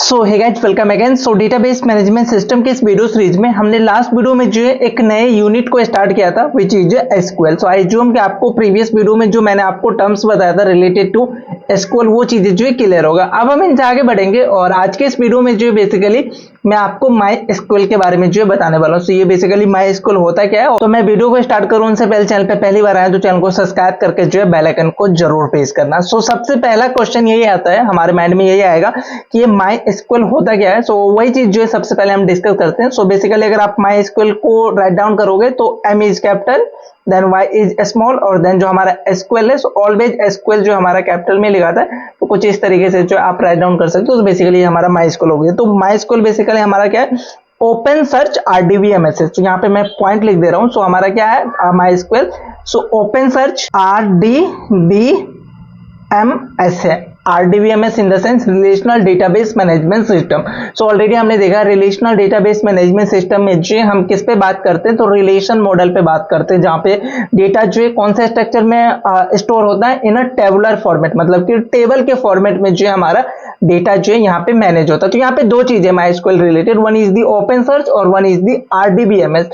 सो hey guys, welcome again. So database management system के इस video series में हमने लास्ट वीडियो में जो है एक नए यूनिट को स्टार्ट किया था विच इज एसक्यूएल। सो आई ज्यूम कि आपको प्रीवियस वीडियो में जो मैंने आपको टर्म्स बताया था रिलेटेड टू एसक्यूएल वो चीजें जो है क्लियर होगा। अब हम इनसे आगे बढ़ेंगे और आज के इस वीडियो में जो है बेसिकली मैं आपको माई एसक्यूएल के बारे में जो है बताने वाला हूँ। सो ये बेसिकली माई एसक्यूएल होता क्या है। तो मैं वीडियो को स्टार्ट करूँ उनसे पहले चैनल पे पहली बार आए तो चैनल को सब्सक्राइब करके जो है बेल आइकन को जरूर प्रेस करना। सो सबसे पहला क्वेश्चन यही आता है हमारे माइंड में, यही आएगा कि ये माई एसक्यूएल होता क्या है। सो वही चीज जो है सबसे पहले हम डिस्कस करते हैं। सो बेसिकली अगर आप माई एसक्यूएल को राइट डाउन करोगे तो M is capital, then Y is small और देन जो हमारा एसक्यूएल है, सो ऑलवेज एसक्यूएल जो हमारा कैपिटल में लिखा था तो कुछ इस तरीके से जो आप राइट डाउन कर सकते हो। तो बेसिकली हमारा माई एसक्यूएल हो गया। तो माई एसक्यूएल बेसिकली हमारा क्या है, ओपन सर्च RDBMS है। तो यहाँ पे मैं पॉइंट लिख दे रहा हूँ। सो हमारा क्या है my SQL, so open search RDBMS है। RDBMS in the sense relational database management system. So already हमने देखा रिलेशनल डेटाबेस मैनेजमेंट सिस्टम में जो हम किस पे बात करते हैं, तो रिलेशन मॉडल पे बात करते हैं, जहाँ पे डेटा जो है कौन से स्ट्रक्चर में स्टोर होता है, इन अ टेबुलर फॉर्मेट, मतलब कि टेबल के फॉर्मेट में जो है हमारा डेटा जो है यहाँ पे मैनेज होता है। तो यहाँ पे दो चीजें MySQL रिलेटेड, one is the open search और one is the RDBMS।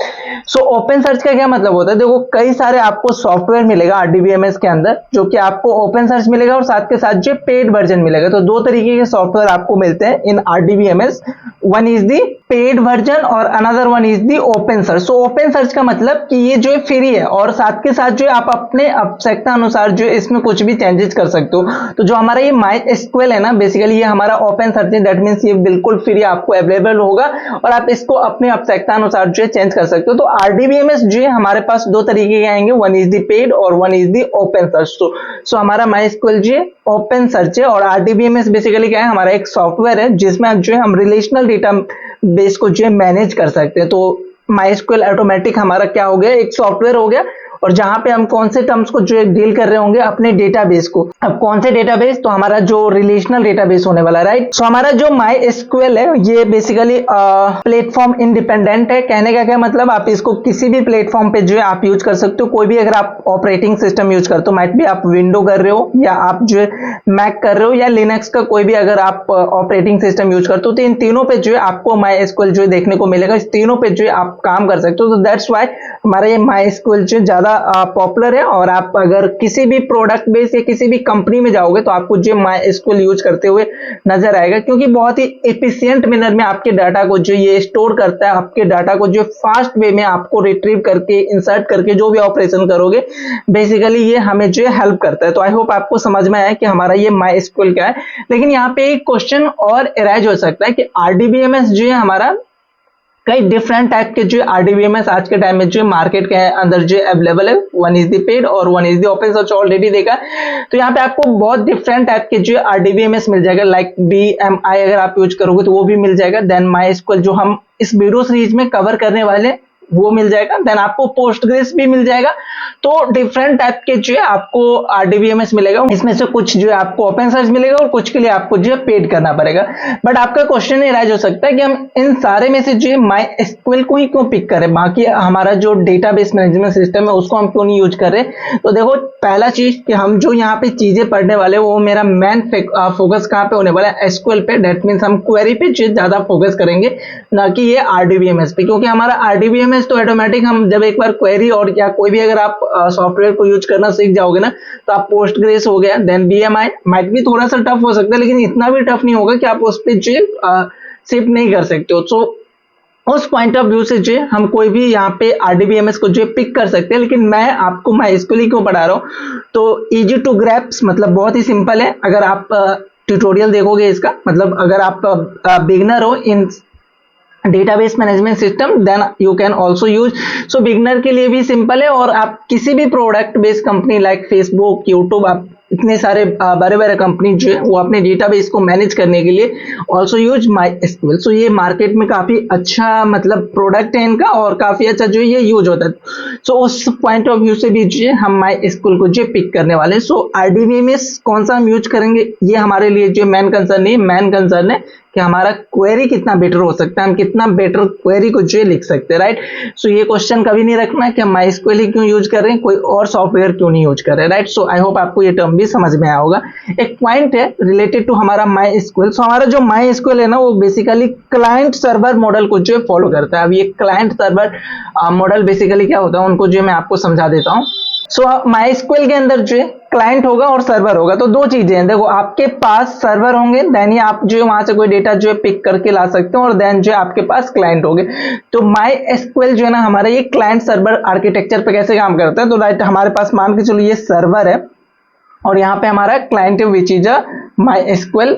So open search का क्या मतलब होता है, देखो कई सारे आपको सॉफ्टवेयर मिलेगा RDBMS के अंदर जो कि आपको ओपन सर्च मिलेगा और साथ के साथ जो पेड वर्जन मिलेगा। तो दो तरीके के सॉफ्टवेयर आपको मिलते हैं in RDBMS, one is the paid version और another one is the open search. So open search का मतलब कि ये जो है फ्री है और साथ के साथ जो है आप अपने आवश्यकता अनुसार जो है इसमें कुछ भी चेंजेस कर सकते हो। तो जो हमारा ये MySQL है ना, बेसिकली ये हमारा ओपन सर्च है, दैट मींस ये बिल्कुल फ्री आपको अवेलेबल होगा और आप इसको अपने आवश्यकता अनुसार जो है चेंज कर सकते हो। तो RDBMS जो है हमारे पास दो तरीके के आएंगे, वन इज दी पेड और one is the open search. So हमारा MySQL जो है ओपन सर्च है और RDBMS बेसिकली क्या है, हमारा एक सॉफ्टवेयर है जिसमें जो है हम रिलेशनल डेटा बेस को जो है मैनेज कर सकते हैं। तो MySQL ऑटोमेटिक हमारा क्या हो गया, एक सॉफ्टवेयर हो गया और जहां पे हम कौन से टर्म्स को जो है डील कर रहे होंगे अपने डेटाबेस को। अब कौन से डेटाबेस, तो हमारा जो रिलेशनल डेटाबेस होने वाला है, राइट। सो हमारा जो MySQL है ये बेसिकली प्लेटफॉर्म इंडिपेंडेंट है। कहने का क्या मतलब, आप इसको किसी भी प्लेटफॉर्म पे जो है आप यूज कर सकते हो। कोई भी अगर आप ऑपरेटिंग सिस्टम यूज करते हो, माइट भी आप विंडो कर रहे हो या आप जो है मैक कर रहे हो या लिनक्स का कोई भी अगर आप ऑपरेटिंग सिस्टम यूज करते हो, तो इन तीनों पे जो है आपको MySQL जो है देखने को मिलेगा। इस तीनों पे जो है आप काम कर सकते हो। तो दैट्स वाई हमारा ये MySQL जो ज्यादा पॉपुलर है। और आप अगर किसी भी प्रोडक्ट बेस या किसी भी कंपनी में जाओगे तो आपको जो MySQL यूज करते हुए नजर आएगा, क्योंकि बहुत ही एफिशिएंट मैनर में आपके डाटा को जो ये स्टोर करता है, आपके डाटा को जो फास्ट वे में आपको रिट्रीव करके इंसर्ट करके जो भी ऑपरेशन करोगे बेसिकली ये हमें जो है हेल्प करता है। तो आई होप आपको समझ में आया कि हमारा ये MySQL क्या है। लेकिन यहाँ पे एक क्वेश्चन और अराइज हो सकता है कि RDBMS जो है हमारा कई डिफरेंट टाइप के जो RDBMS आज के टाइम में जो मार्केट के अंदर जो अवेलेबल है, वन इज द पेड और one is the open search, already देखा। तो यहाँ पे आपको बहुत डिफरेंट टाइप के जो RDBMS मिल जाएगा, लाइक BMI अगर आप यूज करोगे तो वो भी मिल जाएगा। देन MySQL जो हम इस वीडियो सीरीज में कवर करने वाले वो मिल जाएगा। देन आपको पोस्टग्रेस भी मिल जाएगा। तो डिफरेंट टाइप के जो है आपको RDBMS मिलेगा। इसमें से कुछ जो है आपको ओपन सर्च मिलेगा और कुछ के लिए आपको जो है पेड करना पड़ेगा। बट आपका क्वेश्चन ये राइज हो सकता है कि हम इन सारे में से जो है MySQL को ही क्यों पिक करें, बाकी हमारा जो डेटाबेस मैनेजमेंट सिस्टम है उसको हम क्यों नहीं यूज कर रहे। तो देखो पहला चीज कि हम जो यहाँ पे चीजें पढ़ने वाले वो मेरा मेन फोकस कहाँ पे होने वाला है, SQL पे। दैट मीन्स हम क्वेरी पे ज्यादा फोकस करेंगे, ना कि ये RDBMS पे। क्योंकि हमारा RDBMS तो ऑटोमेटिक हम जब एक बार क्वेरी और या कोई भी अगर आप सॉफ्टवेयर को यूज करना सीख जाओगे ना, तो आप पोस्टग्रेस हो गया, देन BMI माइट भी थोड़ा सा टफ हो सकता है लेकिन इतना भी टफ नहीं होगा कि आप उस पर जो शिफ्ट नहीं कर सकते हो। सो उस पॉइंट ऑफ व्यू से जो हम कोई भी यहाँ पे RDBMS को जो पिक कर सकते हैं। लेकिन मैं आपको MySQL ही क्यों पढ़ा रहा हूँ, तो इजी टू ग्रैप्स, मतलब बहुत ही सिंपल है। अगर आप ट्यूटोरियल देखोगे इसका, मतलब अगर आप बिगनर हो in database management system, then you can also use. So beginner के लिए भी सिंपल है और आप किसी भी product based company like Facebook, YouTube, आप इतने सारे बड़े बड़े कंपनी जो है वो अपने डेटाबेस को मैनेज करने के लिए ऑल्सो यूज MySQL। सो ये मार्केट में काफी अच्छा मतलब प्रोडक्ट है इनका और काफी अच्छा जो ये यूज होता है। सो उस पॉइंट ऑफ व्यू से भी जो है हम MySQL को जो पिक करने वाले हैं। सो RDBMS कौन सा हम यूज करेंगे ये हमारे लिए जो मेन कंसर्न नहीं, मेन कंसर्न है कि हमारा क्वेरी कितना बेटर हो सकता है, हम कितना बेटर क्वेरी को जो लिख सकते हैं, राइट। सो ये क्वेश्चन कभी नहीं रखना कि हम माई एसक्यूएल ही क्यों यूज कर रहे हैं, कोई और सॉफ्टवेयर क्यों नहीं यूज कर रहे हैं, राइट। सो आई होप आपको ये टर्म भी समझ में आया होगा। एक पॉइंट है रिलेटेड टू हमारा माई एसक्यूएल। सो हमारा जो माई एसक्यूएल है ना, वो बेसिकली क्लाइंट सर्वर मॉडल को जो फॉलो करता है। अब ये क्लाइंट सर्वर मॉडल बेसिकली क्या होता है, उनको जो मैं आपको समझा देता हूँ। सो माई एसक्यूएल के अंदर जो है क्लाइंट होगा और सर्वर होगा। तो दो चीजें हैं, देखो आपके पास सर्वर होंगे, देन ही आप जो वहां से कोई डेटा जो है पिक करके ला सकते हो, और देन जो है आपके पास क्लाइंट होंगे। तो माई एसक्यूएल जो है ना हमारा ये क्लाइंट सर्वर आर्किटेक्चर पे कैसे काम करता है, तो राइट हमारे पास मान के चलो ये सर्वर है और यहाँ पे हमारा क्लाइंट है which is a my SQL.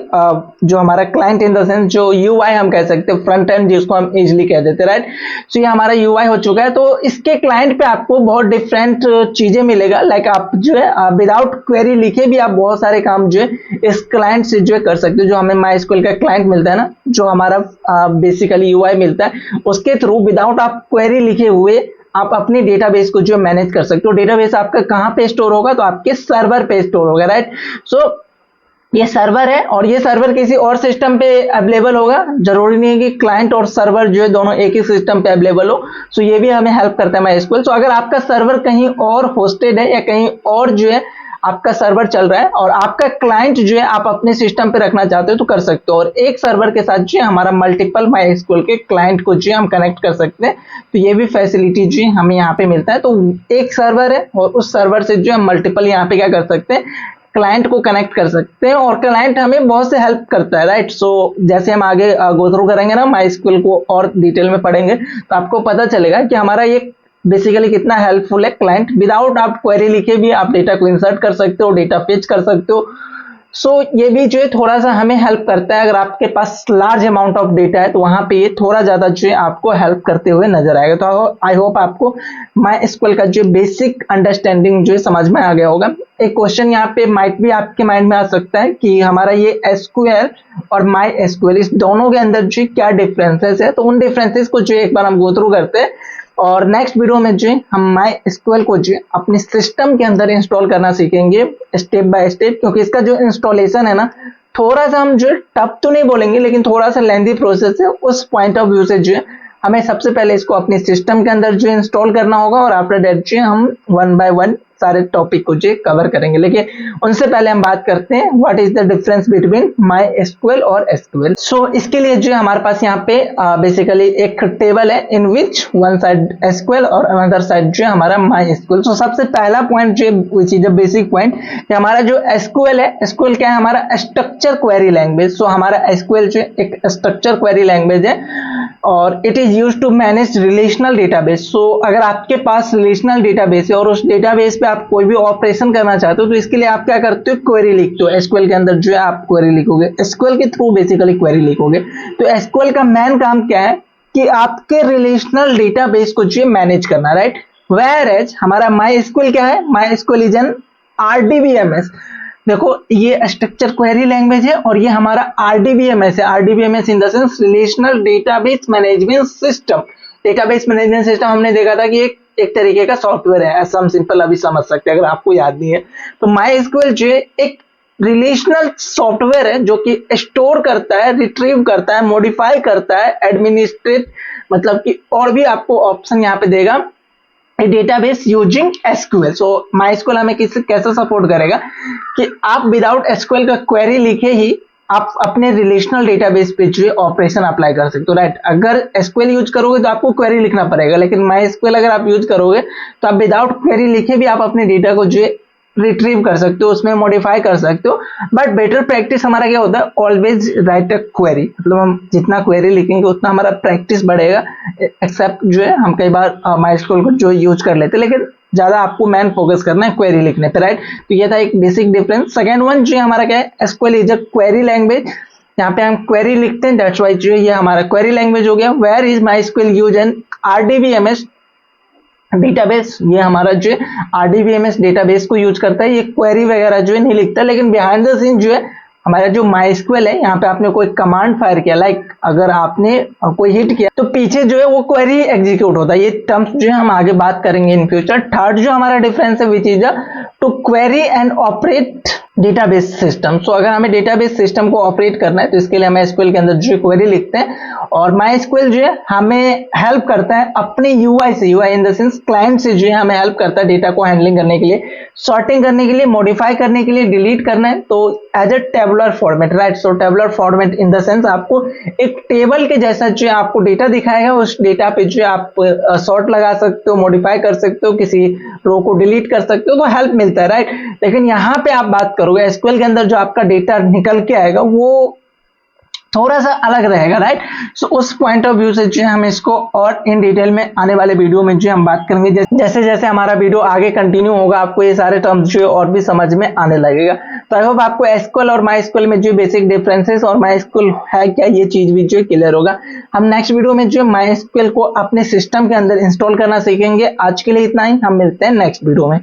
जो हमारा क्लाइंट इन द सेंस जो यूआई हम कह सकते हैं, फ्रंट एंड जिसको हम इजिली कह देते हैं, राइट। सो ये हमारा यूआई हो चुका है। तो इसके क्लाइंट पे आपको बहुत डिफरेंट चीजें मिलेगा, लाइक आप जो है विदाउट क्वेरी लिखे भी आप बहुत सारे काम जो है इस क्लाइंट से जो है कर सकते हो। जो हमें माई एसक्यूएल का क्लाइंट मिलता है ना, जो हमारा बेसिकली यूआई मिलता है, उसके थ्रू विदाउट आप क्वेरी लिखे हुए आप अपने डेटाबेस को जो मैनेज कर सकते हो। डेटाबेस आपका कहां पे स्टोर होगा, तो आपके सर्वर पे स्टोर होगा, राइट। सो ये सर्वर है और ये सर्वर किसी और सिस्टम पे अवेलेबल होगा, जरूरी नहीं है कि क्लाइंट और सर्वर जो है दोनों एक ही सिस्टम पे अवेलेबल हो। सो ये भी हमें हेल्प करता है माई एसक्यूएल। सो अगर आपका सर्वर कहीं और होस्टेड है या कहीं और जो है आपका सर्वर चल रहा है और आपका क्लाइंट जो है आप अपने सिस्टम पे रखना चाहते हो तो कर सकते हो, और एक सर्वर के साथ जो है हमारा मल्टीपल माई एसक्यूएल के क्लाइंट को जो है हम कनेक्ट कर सकते हैं। तो ये भी फैसिलिटी जो है हमें यहाँ पे मिलता है। तो एक सर्वर है और उस सर्वर से जो है मल्टीपल यहाँ पे क्या कर सकते हैं, क्लाइंट को कनेक्ट कर सकते हैं, और क्लाइंट हमें बहुत से हेल्प करता है, राइट। सो जैसे हम आगे गो थ्रू करेंगे ना माई एसक्यूएल को और डिटेल में पढ़ेंगे, तो आपको पता चलेगा कि हमारा ये बेसिकली कितना हेल्पफुल है। क्लाइंट विदाउट आप क्वेरी लिखे भी आप डेटा को इंसर्ट कर सकते हो, डेटा फेच कर सकते हो। सो ये भी जो है थोड़ा सा हमें हेल्प करता है। अगर आपके पास लार्ज अमाउंट ऑफ डेटा है तो वहां पे ये थोड़ा ज्यादा जो है आपको हेल्प करते हुए नजर आएगा। तो आई होप आपको माई एसक्यूएल का जो बेसिक अंडरस्टैंडिंग जो है समझ में आ गया होगा। एक क्वेश्चन यहाँ पे माइट भी आपके माइंड में आ सकता है कि हमारा ये एसक्यूएल और माई एसक्यूएल इस दोनों के अंदर जो क्या डिफरेंसेस है। तो उन डिफरेंसेस को जो एक बार हम गो थ्रू करते हैं, और नेक्स्ट वीडियो में जो हम माई एसक्यूएल को जो अपने सिस्टम के अंदर इंस्टॉल करना सीखेंगे स्टेप बाय स्टेप, क्योंकि इसका जो इंस्टॉलेशन है ना थोड़ा सा हम जो टफ तो नहीं बोलेंगे लेकिन थोड़ा सा लेंथी प्रोसेस है। उस पॉइंट ऑफ व्यू से जो हमें सबसे पहले इसको अपने सिस्टम के अंदर जो इंस्टॉल करना होगा, और आफ्टर दैट जो हम वन बाय वन सारे टॉपिक को जो कवर करेंगे। लेकिन उनसे पहले हम बात करते हैं what is the difference between my SQL और एसक्यूएल। सो इसके लिए जो हमारे पास यहाँ पे बेसिकली एक टेबल है इन विच वन साइड एसक्यूएल और अनदर साइड जो हमारा माई एसक्यूएल। सो सबसे पहला पॉइंट जो which is the basic point कि हमारा जो एसक्यूएल है, एसक्यूएल क्या है, हमारा स्ट्रक्चर क्वेरी लैंग्वेज। सो हमारा एसक्यूएल जो एक स्ट्रक्चर क्वेरी लैंग्वेज है और it is used to manage relational database. So अगर आपके पास रिलेशनल डेटाबेस है और उस डेटाबेस पे आप कोई भी ऑपरेशन करना चाहते हो, तो इसके लिए आप क्या करते हो, क्वेरी लिखते हो। एसक्यूएल के अंदर जो है आप क्वेरी लिखोगे, एसक्यूएल के थ्रू बेसिकली क्वेरी लिखोगे। तो एसक्यूएल का मेन काम क्या है कि आपके रिलेशनल डेटाबेस को जो मैनेज करना, राइट। वेयर एज हमारा माई एसक्यूएल क्या है, my SQL is an RDBMS. देखो ये स्ट्रक्चर क्वेरी लैंग्वेज है और ये हमारा आरडीबीएमएस है। RDBMS in the sense relational database management system. Database management system हमने देखा था कि एक तरीके का सॉफ्टवेयर है, ऐसा हम सिंपल अभी समझ सकते हैं अगर आपको याद नहीं है। तो माई एसक्यूएल जो है एक रिलेशनल सॉफ्टवेयर है जो कि स्टोर करता है, रिट्रीव करता है, मॉडिफाई करता है, एडमिनिस्ट्रेट मतलब कि और भी आपको ऑप्शन यहाँ पे देगा database using SQL. So my SQL हमें कैसे सपोर्ट करेगा कि आप विदाउट एसक्यूएल का क्वेरी लिखे ही आप अपने रिलेशनल डेटाबेस पे जो ऑपरेशन अप्लाई कर सकते हो, राइट। अगर एसक्यूएल यूज करोगे तो आपको क्वेरी लिखना पड़ेगा, लेकिन माई एसक्यूएल अगर आप यूज करोगे तो आप विदाउट क्वेरी लिखे भी आप अपने डेटा को जो रिट्रीव कर सकते हो, उसमें मॉडिफाई कर सकते हो। बट बेटर प्रैक्टिस हमारा क्या होता है, ऑलवेज राइट अ क्वेरी। मतलब हम जितना क्वेरी लिखेंगे उतना हमारा प्रैक्टिस बढ़ेगा। एक्सेप्ट जो है हम कई बार माई एसक्यूएल को जो यूज कर लेते हैं, लेकिन ज्यादा आपको मैन फोकस करना है क्वेरी लिखने पे, राइट। तो ये था एक बेसिक डिफरेंस। सेकंड वन जो हमारा क्या है, SQL is a query language. यहाँ पे हम क्वेरी लिखते हैं, दैट्स व्हाई जो ये हमारा क्वेरी लैंग्वेज हो गया। Where is my SQL use an RDBMS database. ये हमारा जो है आरडीबीएमएस डेटाबेस को यूज करता है, ये क्वेरी वगैरह जो है नहीं लिखता। लेकिन बिहाइंड द सीन जो है हमारा जो माई एसक्यूएल है, यहाँ पे आपने कोई कमांड फायर किया, लाइक अगर आपने कोई हिट किया तो पीछे जो है वो क्वेरी एग्जीक्यूट होता है। ये टर्म्स जो है हम आगे बात करेंगे इन फ्यूचर। थर्ड जो हमारा डिफरेंस है which is to query and operate database system. So अगर हमें डेटाबेस सिस्टम को ऑपरेट करना है तो इसके लिए हम एसक्यूएल के अंदर जो क्वेरी लिखते हैं, और माई एसक्यूएल जो है हमें हेल्प करता है अपने यूआई से, UI in the sense client से जो है हमें हेल्प करता है डेटा को हैंडलिंग करने के लिए, सॉर्टिंग करने के लिए, मॉडिफाई करने के लिए, डिलीट करना है तो as a tabular format, right. So tabular format in the sense आपको एक टेबल के जैसा जो आपको डेटा दिखाएगा, उस डेटा पे जो आप सॉर्ट लगा सकते हो, मॉडिफाई कर सकते हो, किसी रो को डिलीट कर सकते हो, तो हेल्प मिलता है, राइट। लेकिन यहां पे आप बात करोगे एसक्यूएल के अंदर जो आपका डेटा निकल के आएगा वो थोड़ा सा अलग रहेगा, राइट। सो उस पॉइंट ऑफ व्यू से जो हम इसको और इन डिटेल में आने वाले वीडियो में जो हम बात करेंगे, जैसे जैसे हमारा वीडियो आगे कंटिन्यू होगा आपको ये सारे टर्म्स जो और भी समझ में आने लगेगा। तो आई होप आपको एसक्यूएल और माई एसक्यूएल में जो बेसिक डिफरेंसेस और माई एसक्यूएल है क्या ये चीज भी जो क्लियर होगा। हम नेक्स्ट वीडियो में जो माई एसक्यूएल को अपने सिस्टम के अंदर इंस्टॉल करना सीखेंगे। आज के लिए इतना ही, हम मिलते हैं नेक्स्ट वीडियो में।